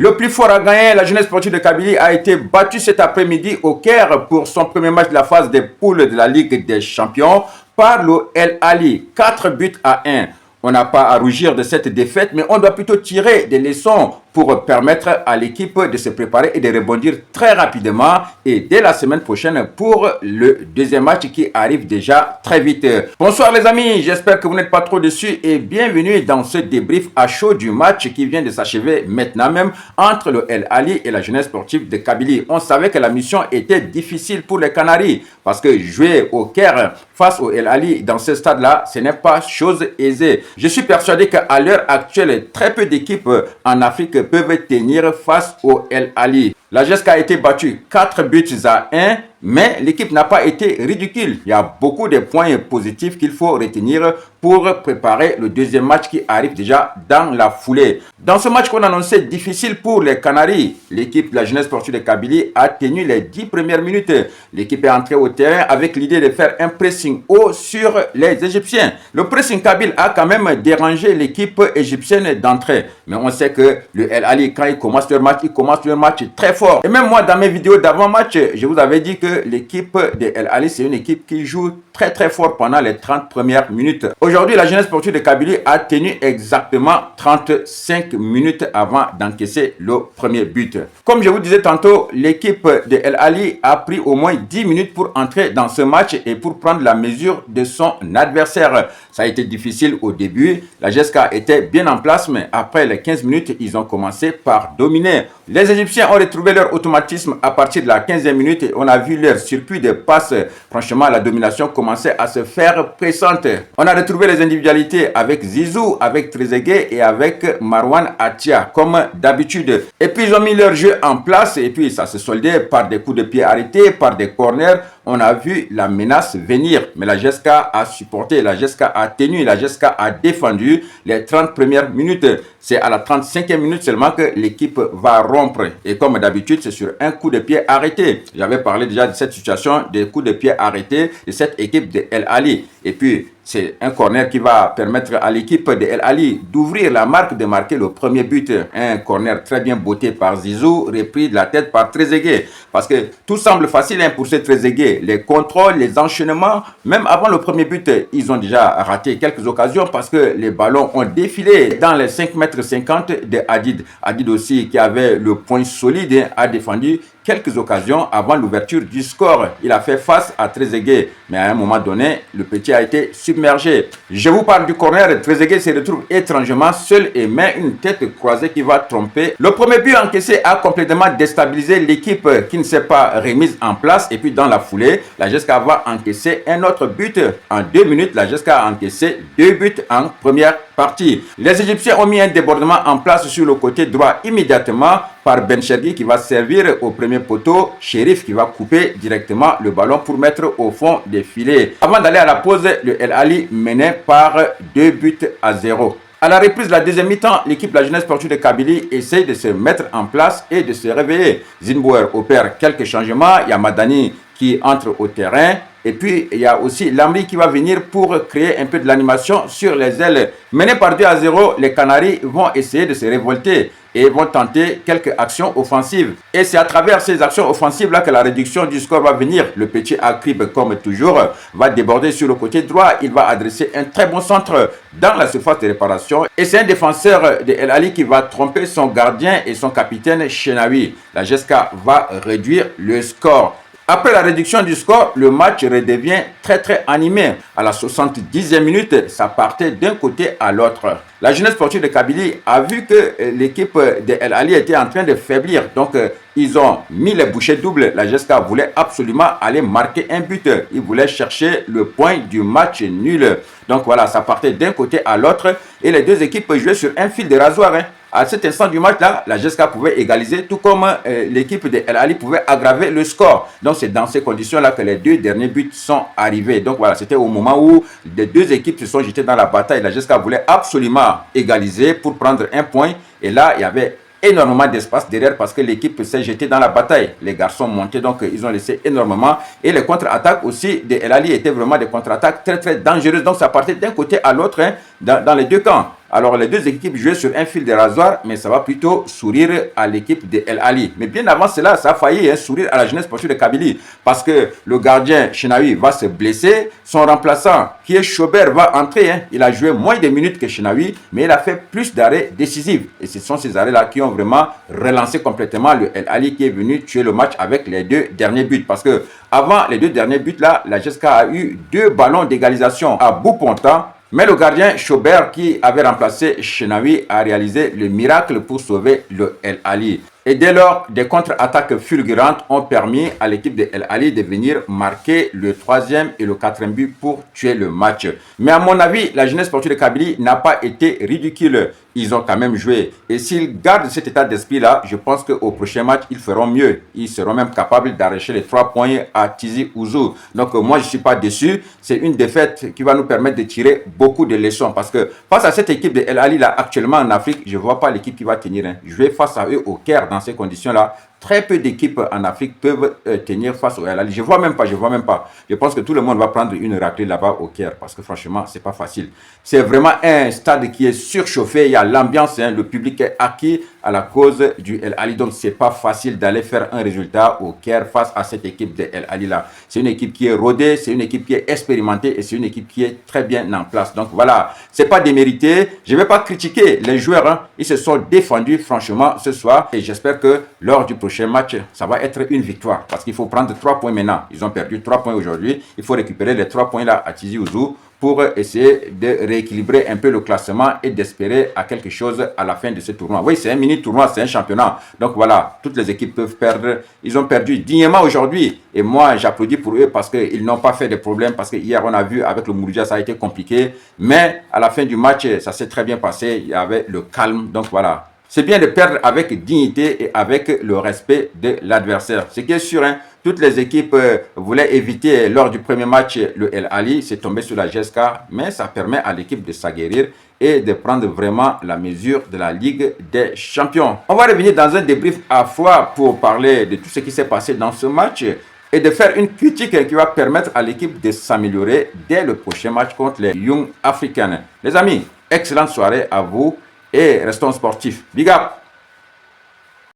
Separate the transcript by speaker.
Speaker 1: Le plus fort à gagner, la jeunesse sportive de Kabylie a été battue cet après-midi au Caire pour son premier match de la phase des poules de la Ligue des Champions par le El Ahly, 4 buts à 1. On n'a pas à rougir de cette défaite, mais on doit plutôt tirer des leçons pour permettre à l'équipe de se préparer et de rebondir très rapidement et dès la semaine prochaine pour le deuxième match qui arrive déjà très vite. Bonsoir les amis, j'espère que vous n'êtes pas trop déçus et bienvenue dans ce débrief à chaud du match qui vient de s'achever maintenant même entre le El Ahly et la jeunesse sportive de Kabylie. On savait que la mission était difficile pour les Canaries parce que jouer au Caire face au El Ahly dans ce stade-là, ce n'est pas chose aisée. Je suis persuadé qu'à l'heure actuelle, très peu d'équipes en Afrique peuvent tenir face au El Ahly. La GESCA a été battue 4 buts à 1, mais l'équipe n'a pas été ridicule. Il y a beaucoup de points positifs qu'il faut retenir pour préparer le deuxième match qui arrive déjà dans la foulée. Dans ce match qu'on annonçait difficile pour les Canaries, l'équipe de la jeunesse sportive de Kabylie a tenu les 10 premières minutes. L'équipe est entrée au terrain avec l'idée de faire un pressing haut sur les Égyptiens. Le pressing kabyle a quand même dérangé l'équipe égyptienne d'entrée. Mais on sait que le El Ahly, quand il commence le match très fort. Et même moi, dans mes vidéos d'avant-match, je vous avais dit que l'équipe de El Ahly, c'est une équipe qui joue très fort pendant les 30 premières minutes. Aujourd'hui, la jeunesse sportive de Kabylie a tenu exactement 35 minutes avant d'encaisser le premier but. Comme je vous disais tantôt, l'équipe de El Ahly a pris au moins 10 minutes pour entrer dans ce match et pour prendre la mesure de son adversaire. Ça a été difficile au début. La GESCA était bien en place, mais après les 15 minutes, ils ont commencé par dominer. Les Égyptiens ont retrouvé leur automatisme à partir de la 15e minute et on a vu leur circuit de passe. Franchement, la domination commençait à se faire pressante. On a retrouvé les individualités avec Zizou, avec Trezeguet et avec Marwan Atia, comme d'habitude. Et puis, ils ont mis leur jeu en place et puis ça se soldait par des coups de pied arrêtés, par des corners. On a vu la menace venir, mais la GESCA a supporté, la GESCA a tenu, la GESCA a défendu les 30 premières minutes. C'est à la 35e minute seulement que l'équipe va rompre. Et comme d'habitude, c'est sur un coup de pied arrêté. J'avais parlé déjà de cette situation, des coups de pied arrêtés de cette équipe de El Ahly. Et puis, c'est un corner qui va permettre à l'équipe de El Ahly d'ouvrir la marque, de marquer le premier but. Un corner très bien botté par Zizou, repris de la tête par Trezeguet. Parce que tout semble facile pour ce Trezeguet. Les contrôles, les enchaînements, même avant le premier but, ils ont déjà raté quelques occasions parce que les ballons ont défilé dans les 5,50 m de Hadid. Hadid aussi, qui avait le point solide, a défendu quelques occasions avant l'ouverture du score. Il a fait face à Trezeguet, mais à un moment donné, le petit a été submergé. Je vous parle du corner, Trezeguet se retrouve étrangement seul et met une tête croisée qui va tromper. Le premier but encaissé a complètement déstabilisé l'équipe qui ne s'est pas remise en place et puis dans la foulée, la GESCA va encaisser un autre but. En 2 minutes, la GESCA a encaissé 2 buts en première partie. Les Égyptiens ont mis un débordement en place sur le côté droit immédiatement par Ben Chergui qui va servir au premier poteau, Shérif qui va couper directement le ballon pour mettre au fond des filets. Avant d'aller à la pause, le El Ahly menait par 2 buts à 0. À la reprise de la deuxième mi-temps, l'équipe de la jeunesse sportive de Kabylie essaye de se mettre en place et de se réveiller. Zinbouer opère quelques changements. Il y a Madani qui entre au terrain. Et puis, il y a aussi Lamri qui va venir pour créer un peu de l'animation sur les ailes. Menés par 2 à 0, les Canaries vont essayer de se révolter et vont tenter quelques actions offensives. Et c'est à travers ces actions offensives-là que la réduction du score va venir. Le petit Akrib, comme toujours, va déborder sur le côté droit. Il va adresser un très bon centre dans la surface de réparation. Et c'est un défenseur de El Ahly qui va tromper son gardien et son capitaine Chenaoui. La GESCA va réduire le score. Après la réduction du score, le match redevient très animé. À la 70e minute, ça partait d'un côté à l'autre. La jeunesse sportive de Kabylie a vu que l'équipe de El Ahly était en train de faiblir. Donc, ils ont mis les bouchées doubles. La GESCA voulait absolument aller marquer un but. Ils voulaient chercher le point du match nul. Donc voilà, ça partait d'un côté à l'autre. Et les deux équipes jouaient sur un fil de rasoir. À cet instant du match-là, la GESCA pouvait égaliser, tout comme l'équipe de El Ahly pouvait aggraver le score. Donc, c'est dans ces conditions-là que les 2 derniers buts sont arrivés. Donc, voilà, c'était au moment où les deux équipes se sont jetées dans la bataille. La GESCA voulait absolument égaliser pour prendre un point. Et là, il y avait énormément d'espace derrière parce que l'équipe s'est jetée dans la bataille. Les garçons montaient, donc ils ont laissé énormément. Et les contre-attaques aussi de El Ahly étaient vraiment des contre-attaques très dangereuses. Donc ça partait d'un côté à l'autre dans les deux camps. Alors les deux équipes jouaient sur un fil de rasoir, mais ça va plutôt sourire à l'équipe de El Ali. Mais bien avant cela, ça a failli sourire à la jeunesse sportive de Kabylie, parce que le gardien Chenaoui va se blesser, son remplaçant qui est Chaubert va entrer, il a joué moins de minutes que Chenaoui, mais il a fait plus d'arrêts décisifs. Et ce sont ces arrêts-là qui ont vraiment relancé complètement le El Ali qui est venu tuer le match avec les deux derniers buts. Parce que avant les deux derniers buts-là, la GSK a eu 2 ballons d'égalisation à bout portant. Mais le gardien Chaubert qui avait remplacé Chenaoui a réalisé le miracle pour sauver le El Ali. Et dès lors, des contre-attaques fulgurantes ont permis à l'équipe de El Ali de venir marquer le 3e et le 4e but pour tuer le match. Mais à mon avis, la jeunesse sportive de Kabylie n'a pas été ridicule. Ils ont quand même joué. Et s'ils gardent cet état d'esprit-là, je pense qu'au prochain match, ils feront mieux. Ils seront même capables d'arracher les 3 points à Tizi Ouzou. Donc moi, je ne suis pas déçu. C'est une défaite qui va nous permettre de tirer beaucoup de leçons. Parce que face à cette équipe de El Ali là, actuellement en Afrique, je ne vois pas l'équipe qui va tenir. Jouer face à eux au Caire dans ces conditions-là, très peu d'équipes en Afrique peuvent tenir face au El Ali. Je vois même pas. Je pense que tout le monde va prendre une raclée là-bas au Caire parce que franchement, c'est pas facile. C'est vraiment un stade qui est surchauffé. Il y a l'ambiance, le public est acquis à la cause du El Ali. Donc, c'est pas facile d'aller faire un résultat au Caire face à cette équipe de El Ali là. C'est une équipe qui est rodée, c'est une équipe qui est expérimentée et c'est une équipe qui est très bien en place. Donc, voilà, c'est pas démérité. Je vais pas critiquer les joueurs. Ils se sont défendus franchement ce soir et j'espère que lors du prochain match, ça va être une victoire parce qu'il faut prendre 3 points maintenant. Ils ont perdu 3 points aujourd'hui. Il faut récupérer les 3 points là à Tizi Ouzou pour essayer de rééquilibrer un peu le classement et d'espérer à quelque chose à la fin de ce tournoi. Oui, c'est un mini-tournoi, c'est un championnat. Donc voilà, toutes les équipes peuvent perdre. Ils ont perdu dignement aujourd'hui. Et moi, j'applaudis pour eux parce qu'ils n'ont pas fait de problème. Parce que hier, on a vu avec le Mouloudia, ça a été compliqué. Mais à la fin du match, ça s'est très bien passé. Il y avait le calme. Donc voilà. C'est bien de perdre avec dignité et avec le respect de l'adversaire. Ce qui est sûr, toutes les équipes voulaient éviter lors du premier match le El Ali, c'est tombé sur la GSK, mais ça permet à l'équipe de s'aguerrir et de prendre vraiment la mesure de la Ligue des Champions. On va revenir dans un débrief à froid pour parler de tout ce qui s'est passé dans ce match et de faire une critique qui va permettre à l'équipe de s'améliorer dès le prochain match contre les Young Africans. Les amis, excellente soirée à vous. Et restons sportifs. Big up!